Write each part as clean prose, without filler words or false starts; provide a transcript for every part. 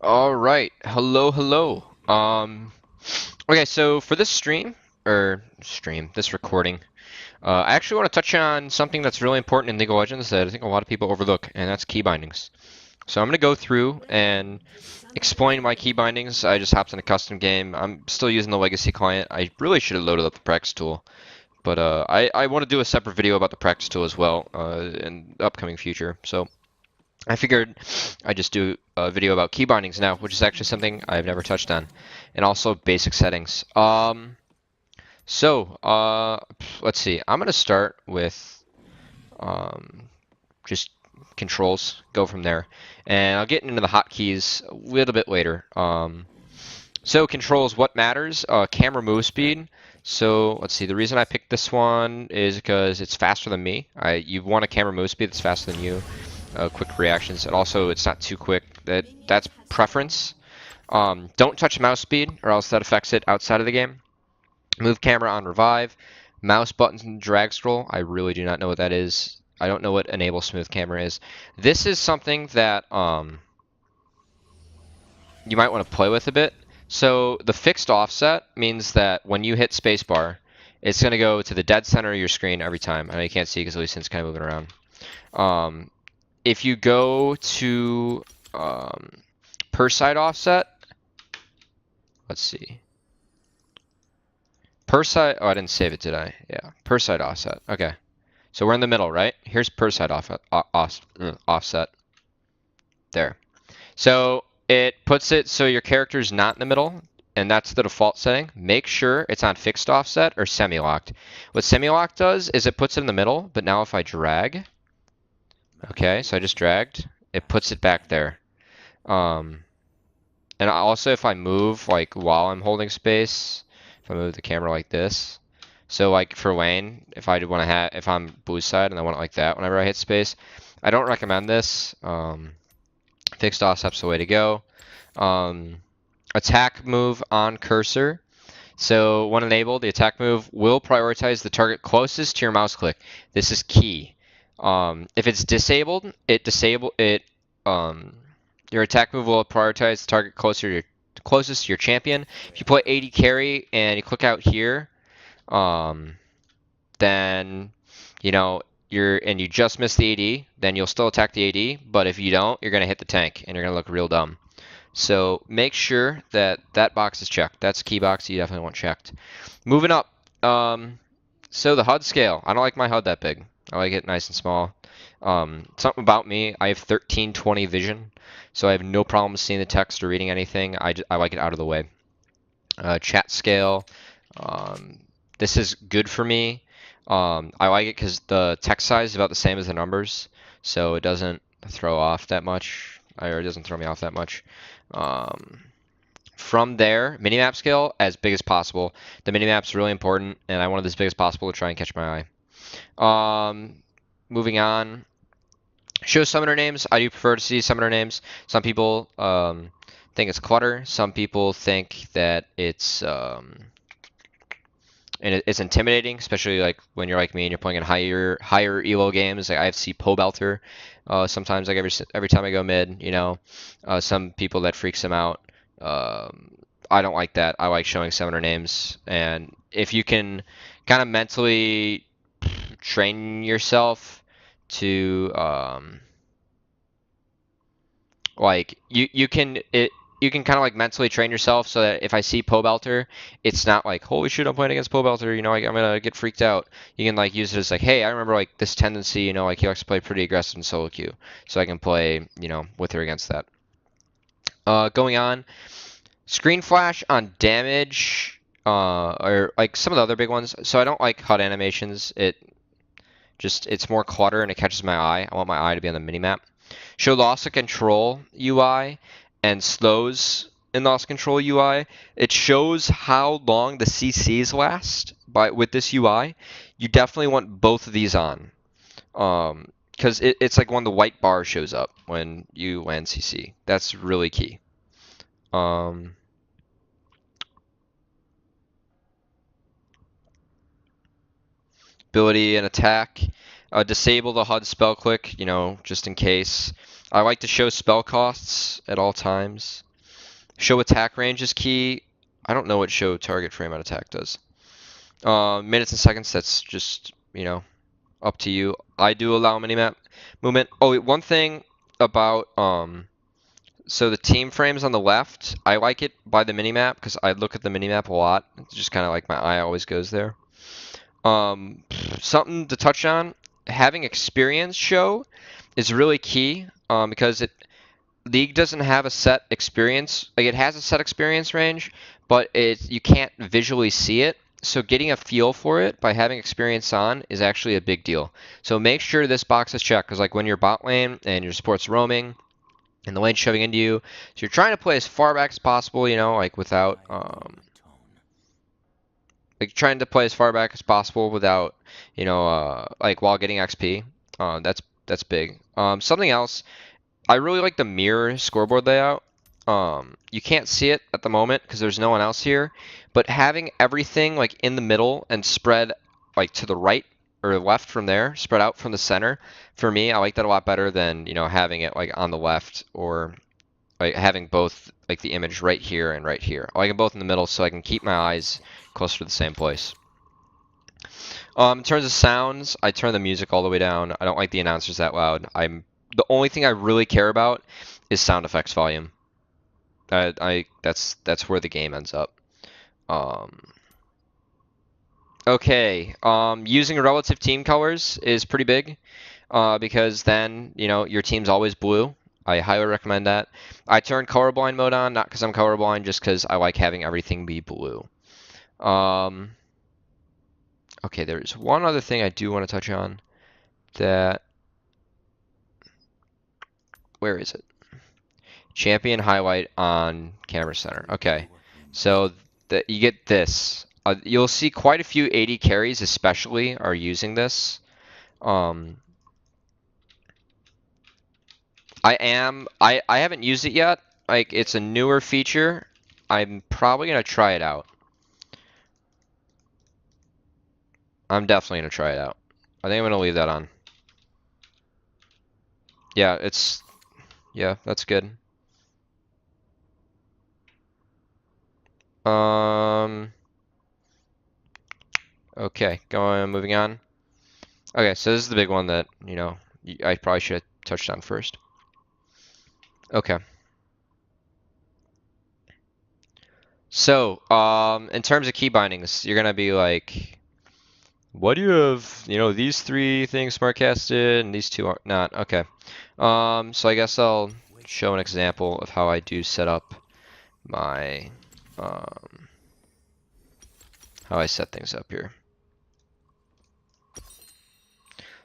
All right. Hello, hello. Okay, so for this this recording, I actually want to touch on something that's really important in League of Legends that I think a lot of people overlook, and that's key bindings. So I'm going to go through and explain my key bindings. I just hopped in a custom game. I'm still using the legacy client. I really should have loaded up the practice tool, but I want to do a separate video about the practice tool as well in the upcoming future. So I figured I'd just do a video about key bindings now, which is actually something I've never touched on, and also basic settings. Let's see. I'm gonna start with just controls, go from there, and I'll get into the hotkeys a little bit later. So controls, what matters? Camera move speed. So let's see. The reason I picked this one is because it's faster than me. You want a camera move speed that's faster than you. Quick reactions, and also it's not too quick. That's preference. Don't touch mouse speed, or else that affects it outside of the game. Move camera on revive. Mouse buttons and drag scroll. I really do not know what that is. I don't know what enable smooth camera is. This is something that you might want to play with a bit. So the fixed offset means that when you hit spacebar, it's going to go to the dead center of your screen every time. I know you can't see because Lucian's kind of moving around. If you go to per side offset, let's see. Per side, oh, I didn't save it, did I? Yeah, per side offset. Okay. So we're in the middle, right? Here's per side offset. There. So it puts it so your character's not in the middle, and that's the default setting. Make sure it's on fixed offset or semi-locked. What semi-locked does is it puts it in the middle, but now if I drag, okay, so I just dragged, it puts it back there. And also if I move like while I'm holding space, if I move the camera like this, so like for lane, if I want to have, if I'm blue side and I want it like that whenever I hit space, I don't recommend this. Fixed offset's the way to go. Attack move on cursor. So when enabled, the attack move will prioritize the target closest to your mouse click. This is key. If it's disabled, your attack move will prioritize the target closest to your champion. If you put AD carry and you click out here, then you just miss the AD, then you'll still attack the AD. But if you don't, you're gonna hit the tank and you're gonna look real dumb. So make sure that that box is checked. That's a key box you definitely want checked. Moving up. So the HUD scale. I don't like my HUD that big. I like it nice and small. Something about me, I have 1320 vision, so I have no problem seeing the text or reading anything. I like it out of the way. Chat scale. This is good for me. I like it because the text size is about the same as the numbers, so it doesn't throw off that much, or it doesn't throw me off that much. From there, minimap scale as big as possible. The minimap's really important, and I wanted this big as possible to try and catch my eye. Moving on. Show summoner names. I do prefer to see summoner names. Some people think it's clutter. Some people think that it's it's intimidating, especially like when you're like me and you're playing in higher elo games. Like I have to see Poe Belter sometimes, like every time I go mid. Some people that freaks them out. I don't like that. I like showing summoner names, and if you can kind of mentally train yourself to like you can kind of like mentally train yourself so that if I see Poe Belter, it's not like, holy shit, I'm playing against Poe Belter, like, I'm gonna get freaked out. You can like use it as like, hey, I remember like this tendency, like he likes to play pretty aggressive in solo queue, so I can play, with her against that. Going on, screen flash on damage, or like some of the other big ones. So I don't like HUD animations. It's more clutter and it catches my eye. I want my eye to be on the minimap. Show loss of control UI and slows in loss of control UI. It shows how long the CCs last with this UI. You definitely want both of these on. Because it's like when the white bar shows up when you land CC. That's really key. Ability and attack. Disable the HUD spell click, just in case. I like to show spell costs at all times. Show attack range is key. I don't know what show target frame on attack does. Minutes and seconds, that's just, up to you. I do allow minimap movement. Oh, one thing about, so the team frames on the left, I like it by the minimap because I look at the minimap a lot. It's just kind of like my eye always goes there. Something to touch on, having experience show is really key because League doesn't have a set experience, like it has a set experience range, but you can't visually see it. So getting a feel for it by having experience on is actually a big deal. So make sure this box is checked because like when you're bot lane and your support's roaming and the lane's shoving into you, so you're trying to play as far back as possible, like without like trying to play as far back as possible without, like while getting XP. That's big. Something else, I really like the mirror scoreboard layout. You can't see it at the moment because there's no one else here, but having everything like in the middle and spread like to the right or left from there, spread out from the center, for me, I like that a lot better than, having it like on the left or like having both like the image right here and right here. I like them both in the middle so I can keep my eyes closer to the same place. In terms of sounds, I turn the music all the way down. I don't like the announcers that loud. The only thing I really care about is sound effects volume. That's where the game ends up. Okay. Using relative team colors is pretty big because then your team's always blue. I highly recommend that. I turn colorblind mode on, not because I'm colorblind, just because I like having everything be blue. Okay, there's one other thing I do want to touch on that. Where is it? Champion highlight on camera center. Okay, so you get this. You'll see quite a few AD carries, especially, are using this. I haven't used it yet. Like it's a newer feature. I'm probably gonna try it out. I'm definitely gonna try it out. I think I'm gonna leave that on. Yeah, that's good. Okay, moving on. Okay, so this is the big one that, I probably should have touched on first. Okay. So, in terms of key bindings, you're gonna be like, what do you have, these three things smartcasted and these two are not. Okay. So I guess I'll show an example of how I do set up my, how I set things up here.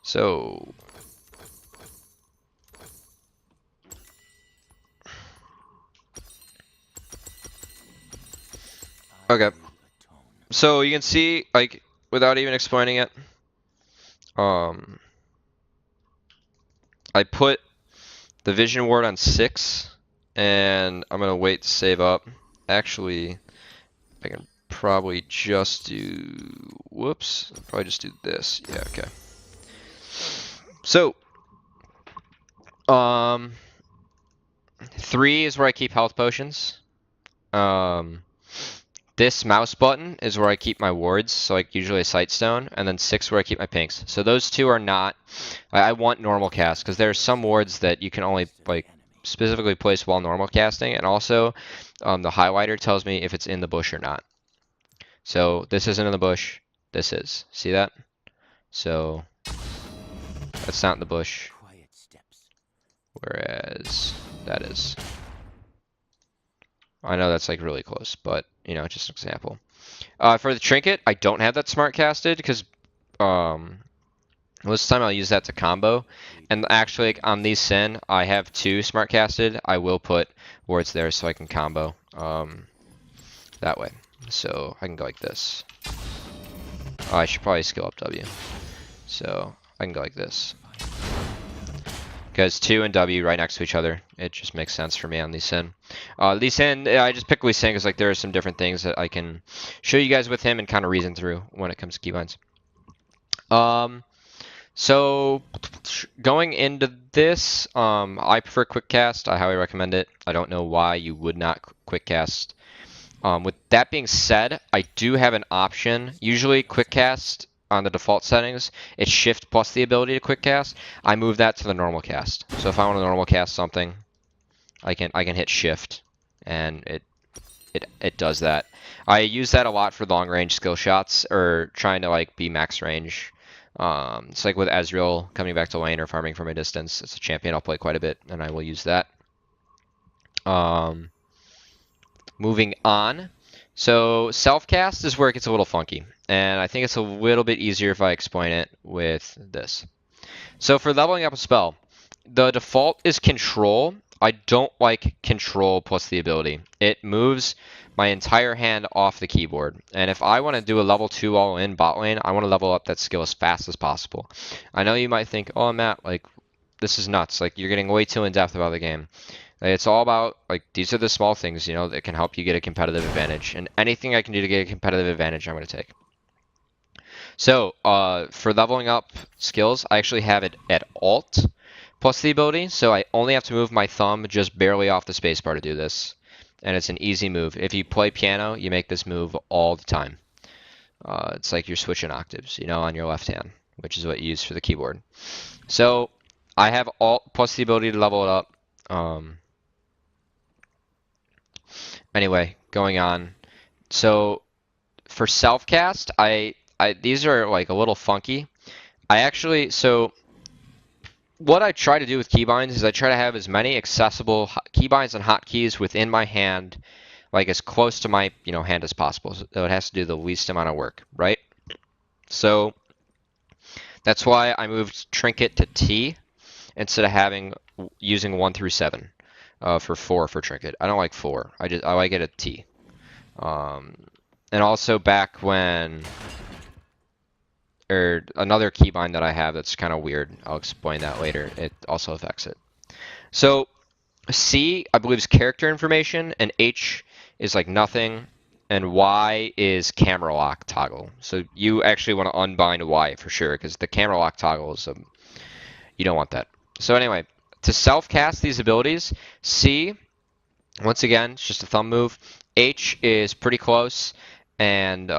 So, okay. So you can see, like, without even explaining it, I put the vision ward on 6, and I'm gonna wait to save up. Actually, I can probably just do, whoops, I'll probably just do this. Yeah, okay. So, 3 is where I keep health potions. This mouse button is where I keep my wards, so like usually a sightstone, and then 6 where I keep my pinks. So those two are not, I want normal cast, because there are some wards that you can only like specifically place while normal casting, and also the highlighter tells me if it's in the bush or not. So this isn't in the bush, this is. See that? So that's not in the bush, whereas that is. I know that's like really close, but just an example. For the trinket, I don't have that smart casted because this time I'll use that to combo. And actually, like, on these Sin, I have 2 smart casted. I will put wards there so I can combo that way. So I can go like this. I should probably skill up W. So I can go like this. Because 2 and W right next to each other, it just makes sense for me on Lee Sin. Lee Sin, I just pick Lee Sin because like there are some different things that I can show you guys with him and kind of reason through when it comes to keybinds. So going into this, I prefer quick cast. I highly recommend it. I don't know why you would not quick cast. With that being said, I do have an option. Usually quick cast on the default settings, it's shift plus the ability to quick cast. I move that to the normal cast. So if I want to normal cast something, I can hit shift and it does that. I use that a lot for long range skill shots or trying to like be max range. It's like with Ezreal coming back to lane or farming from a distance. It's a champion I'll play quite a bit, and I will use that. Moving on. So self-cast is where it gets a little funky, and I think it's a little bit easier if I explain it with this. So for leveling up a spell, the default is control. I don't like control plus the ability. It moves my entire hand off the keyboard. And if I want to do a level 2 all in bot lane, I want to level up that skill as fast as possible. I know you might think, oh, Matt, like, this is nuts. Like, you're getting way too in depth about the game. It's all about, like, these are the small things, you know, that can help you get a competitive advantage. And anything I can do to get a competitive advantage, I'm going to take. So, for leveling up skills, I actually have it at Alt plus the ability, so I only have to move my thumb just barely off the spacebar to do this. And it's an easy move. If you play piano, you make this move all the time. It's like you're switching octaves, you know, on your left hand, which is what you use for the keyboard. So, I have Alt plus the ability to level it up. Anyway, going on. So for self-cast, these are like a little funky. So what I try to do with keybinds is I try to have as many accessible keybinds and hotkeys within my hand, like as close to my hand as possible. So it has to do the least amount of work, right? So that's why I moved trinket to T instead of using 1 through 7 for 4 for trinket. I don't like 4. I like it at T. And also back when, or another keybind that I have that's kind of weird. I'll explain that later. It also affects it. So C, I believe, is character information, and H is like nothing, and Y is camera lock toggle. So you actually want to unbind Y for sure, because the camera lock toggle is you don't want that. So anyway, to self-cast these abilities, C, once again, it's just a thumb move. H is pretty close, and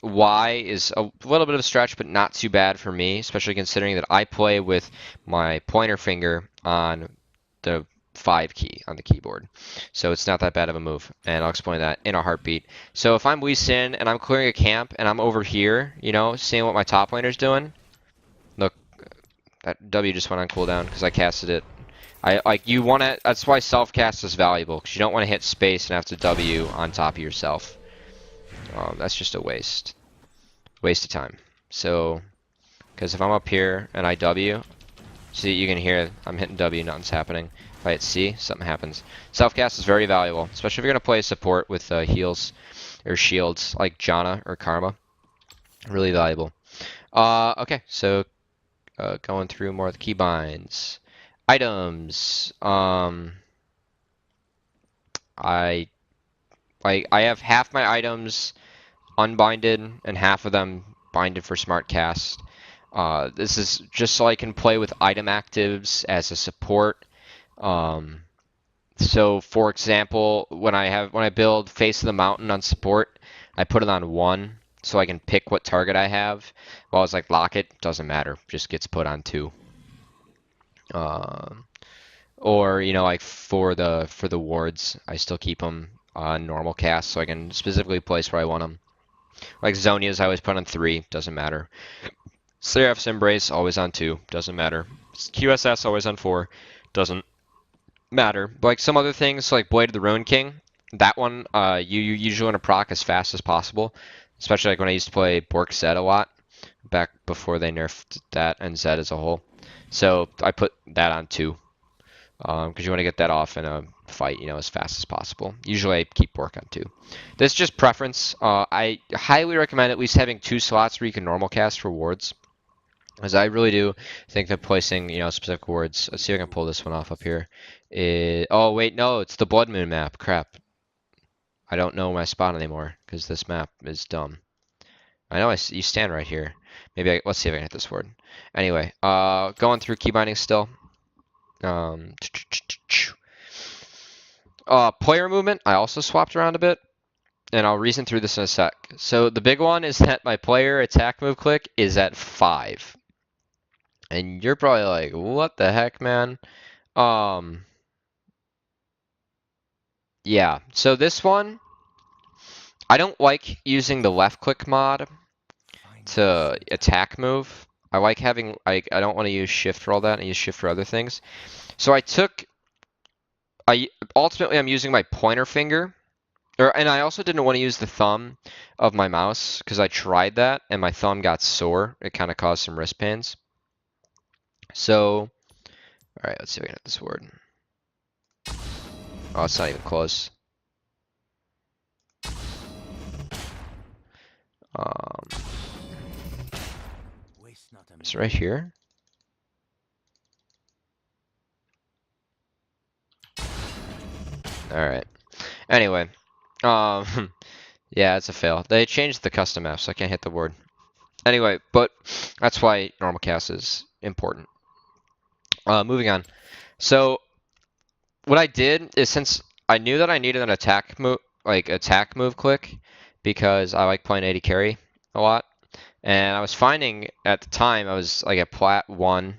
Y is a little bit of a stretch, but not too bad for me, especially considering that I play with my pointer finger on the 5 key on the keyboard. So it's not that bad of a move, and I'll explain that in a heartbeat. So if I'm Lee Sin and I'm clearing a camp and I'm over here, seeing what my top laner's doing, look, that W just went on cooldown because I casted it. That's why self-cast is valuable, because you don't want to hit space and have to W on top of yourself. That's just a waste of time. So, because if I'm up here and I W, see, you can hear I'm hitting W, nothing's happening. If I hit C, something happens. Self-cast is very valuable, especially if you're going to play a support with heals or shields like Janna or Karma. Really valuable. Okay, so going through more of the keybinds. Items. I have half my items unbinded and half of them binded for smart cast. This is just so I can play with item actives as a support. So for example, when I build Face of the Mountain on support, I put it on 1 so I can pick what target I have. While it's like Locket, doesn't matter, just gets put on 2. Or like for the wards, I still keep them on normal cast so I can specifically place where I want them. Like Zonia's, I always put on 3, doesn't matter. Seraph's Embrace, always on 2, doesn't matter. QSS, always on 4, doesn't matter. But like some other things, like Blade of the Ruin King, that one you usually want to proc as fast as possible. Especially like when I used to play Bork Zed a lot, back before they nerfed that and Zed as a whole. So I put that on 2. Because you want to get that off in a fight, as fast as possible. Usually I keep Bork on 2. This is just preference. I highly recommend at least having 2 slots where you can normal cast for wards. As I really do think that placing, specific wards. Let's see if I can pull this one off up here. Oh, wait, no, it's the Blood Moon map. Crap. I don't know my spot anymore because this map is dumb. I know you stand right here. Maybe let's see if I can hit this word. Anyway, going through key bindings still. Player movement, I also swapped around a bit, and I'll reason through this in a sec. So the big one is that my player attack move click is at 5. And you're probably like, what the heck, man? Yeah, so this one, I don't like using the left click mod to attack move. I like having, I don't want to use shift for all that. I use shift for other things. So ultimately I'm using my pointer finger. And I also didn't want to use the thumb of my mouse because I tried that and my thumb got sore. It kind of caused some wrist pains. So, all right, let's see if I can hit this word. Oh, it's not even close. It's right here. All right. Anyway, yeah, it's a fail. They changed the custom map, so I can't hit the word. Anyway, but that's why normal cast is important. Moving on. So what I did is, since I knew that I needed an attack move click, because I like playing AD carry a lot, and I was finding at the time I was like at plat 1,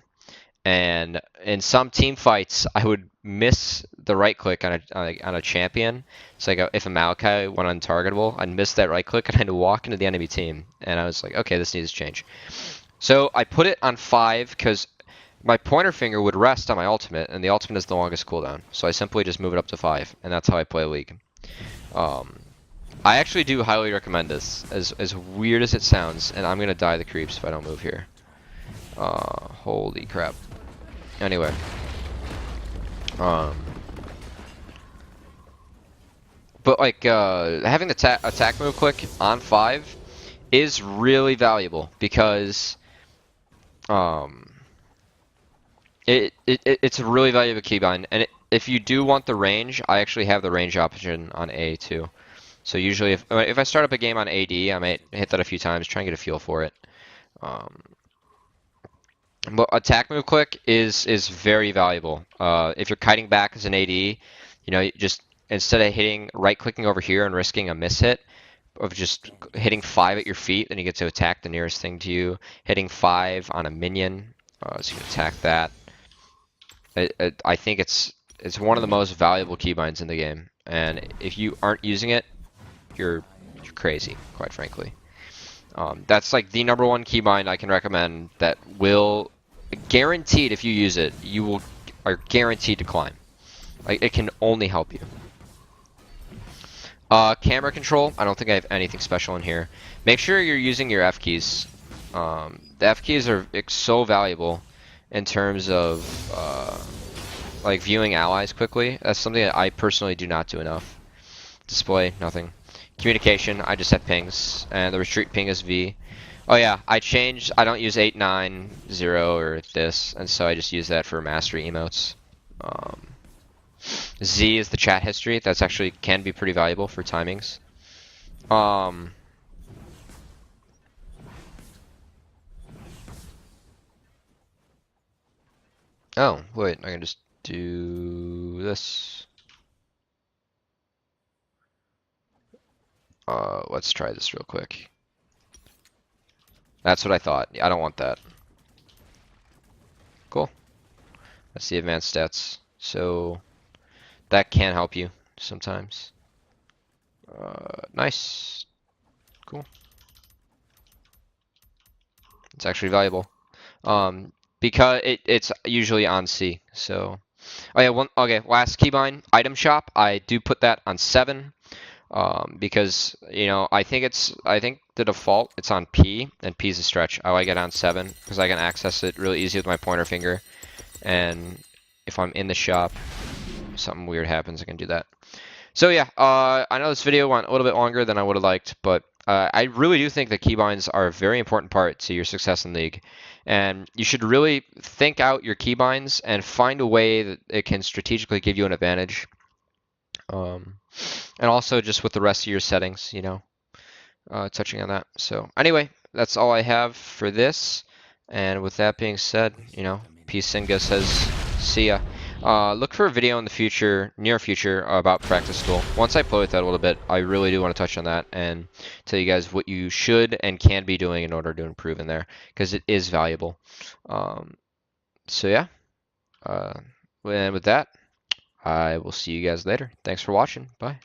and in some team fights I would miss the right click on a champion. It's like if a Maokai went untargetable, I'd miss that right click and I'd walk into the enemy team, and I was like, okay, this needs to change. So I put it on 5 because my pointer finger would rest on my ultimate, and the ultimate is the longest cooldown. So I simply just move it up to 5, and that's how I play League. I actually do highly recommend this, as weird as it sounds, and I'm gonna die the creeps if I don't move here. Holy crap. Anyway. But like, having the attack move click on 5 is really valuable because, it's a really valuable keybind, and if you do want the range, I actually have the range option on A too. So usually, if I start up a game on AD, I might hit that a few times, try and get a feel for it. But attack move click is very valuable. If you're kiting back as an AD, you know, just instead of right clicking over here and risking a miss hit, of just hitting 5 at your feet, then you get to attack the nearest thing to you. Hitting 5 on a minion, so you can attack that. I think it's one of the most valuable keybinds in the game, and if you aren't using it, you're crazy, quite frankly. That's like the #1 keybind I can recommend that will, guaranteed, if you use it, you are guaranteed to climb. Like, it can only help you. Camera control, I don't think I have anything special in here. Make sure you're using your F keys. The F keys are so valuable in terms of like viewing allies quickly. That's something that I personally do not do enough. Display, nothing. Communication, I just have pings, and the retreat ping is V. Oh yeah, I don't use 890 or this, and so I just use that for mastery emotes. Z is the chat history. That's actually can be pretty valuable for timings. Oh, wait, I can just do this. Let's try this real quick. That's what I thought. I don't want that. Cool. That's the advanced stats. So that can help you sometimes. Nice. Cool. It's actually valuable. Because it's usually on C. So, oh yeah, okay, last keybind, item shop. I do put that on 7. Because, you know, I think the default, it's on P, and P is a stretch. I like it on 7 because I can access it really easy with my pointer finger. And if I'm in the shop, something weird happens, I can do that. So yeah, I know this video went a little bit longer than I would have liked, but I really do think that keybinds are a very important part to your success in League. And you should really think out your keybinds and find a way that it can strategically give you an advantage. And also just with the rest of your settings, you know. touching on that. So anyway, that's all I have for this. And with that being said, Peace Singa says, see ya. Look for a video in the future, near future, about practice tool. Once I play with that a little bit, I really do want to touch on that and tell you guys what you should and can be doing in order to improve in there, because it is valuable. So yeah, and with that, I will see you guys later. Thanks for watching. Bye.